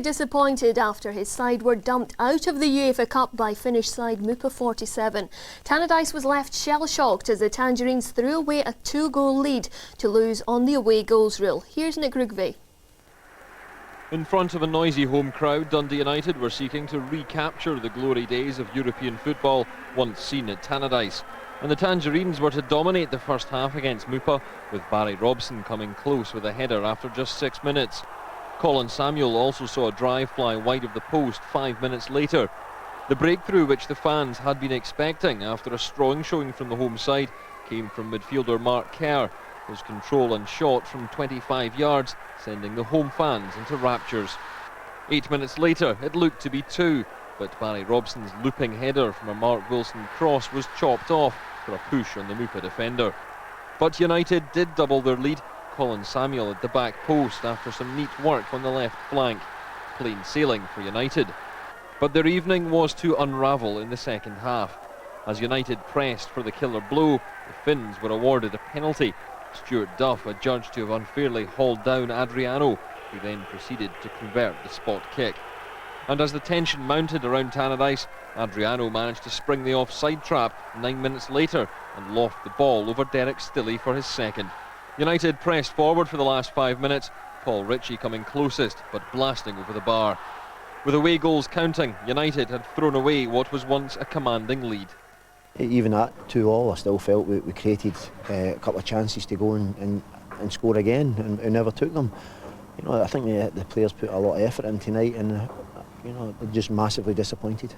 Disappointed after his side were dumped out of the UEFA Cup by Finnish side MyPa 47. Tannadice was left shell-shocked as the Tangerines threw away a 2-goal lead to lose on the away goals rule. Here's Nick Rugby. In front of a noisy home crowd, Dundee United were seeking to recapture the glory days of European football once seen at Tannadice. And the Tangerines were to dominate the first half against MyPa, with Barry Robson coming close with a header after just 6 minutes. Colin Samuel also saw a drive fly wide of the post 5 minutes later. The breakthrough which the fans had been expecting after a strong showing from the home side came from midfielder Mark Kerr, whose control and shot from 25 yards sending the home fans into raptures. 8 minutes later it looked to be 2, but Barry Robson's looping header from a Mark Wilson cross was chopped off for a push on the MyPa defender. But United did double their lead. Colin Samuel at the back post after some neat work on the left flank. Plain sailing for United. But their evening was to unravel in the second half. As United pressed for the killer blow, the Finns were awarded a penalty. Stuart Duff adjudged to have unfairly hauled down Adriano, who then proceeded to convert the spot kick. And as the tension mounted around Tannadice, Adriano managed to spring the offside trap 9 minutes later and loft the ball over Derek Stilley for his second. United pressed forward for the last 5 minutes, Paul Ritchie coming closest but blasting over the bar. With away goals counting, United had thrown away what was once a commanding lead. Even at 2-2, I still felt we created a couple of chances to go and score again, and we never took them. You know, I think the players put a lot of effort in tonight, and you know, they're just massively disappointed.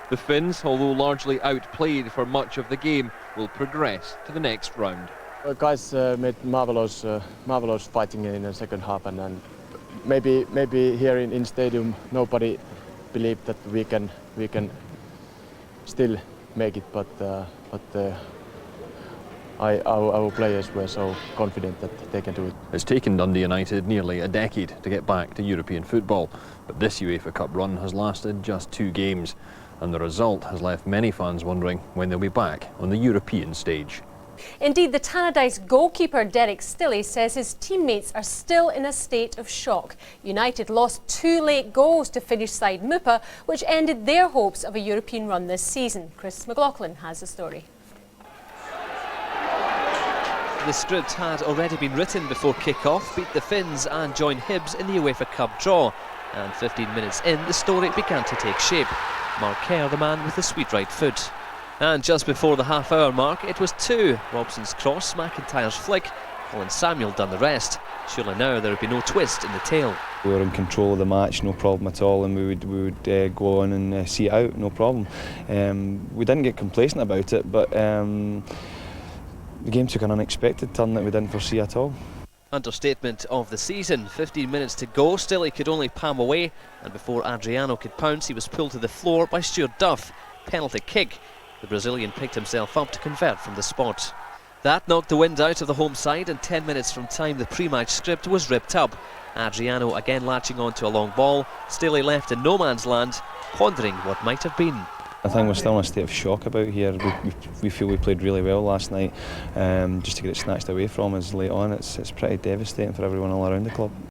The Finns, although largely outplayed for much of the game, will progress to the next round. Guys made marvelous fighting in the second half, and maybe here in stadium nobody believed that we can still make it, but our players were so confident that they can do it. It's taken Dundee United nearly a decade to get back to European football, but this UEFA Cup run has lasted just 2 games, and the result has left many fans wondering when they'll be back on the European stage. Indeed, the Tannadice goalkeeper Derek Stilley says his teammates are still in a state of shock. United lost 2 late goals to Finnish side MyPa, which ended their hopes of a European run this season. Chris McLaughlin has the story. The script had already been written before kick-off, beat the Finns and join Hibs in the UEFA Cup draw. And 15 minutes in, the story began to take shape. Mark Kerr, the man with the sweet right foot. And just before the half-hour mark, it was 2. Robson's cross, McIntyre's flick. Colin Samuel done the rest. Surely now there would be no twist in the tale. We were in control of the match, no problem at all, and we would go on and see it out, no problem. We didn't get complacent about it, but the game took an unexpected turn that we didn't foresee at all. Understatement of the season. 15 minutes to go, still he could only palm away, and before Adriano could pounce, he was pulled to the floor by Stuart Duff. Penalty kick. The Brazilian picked himself up to convert from the spot. That knocked the wind out of the home side, and 10 minutes from time the pre-match script was ripped up. Adriano again latching onto a long ball, Stilley left in no man's land, pondering what might have been. I think we're still in a state of shock about here. We feel we played really well last night. Just to get it snatched away from us late on, it's pretty devastating for everyone all around the club.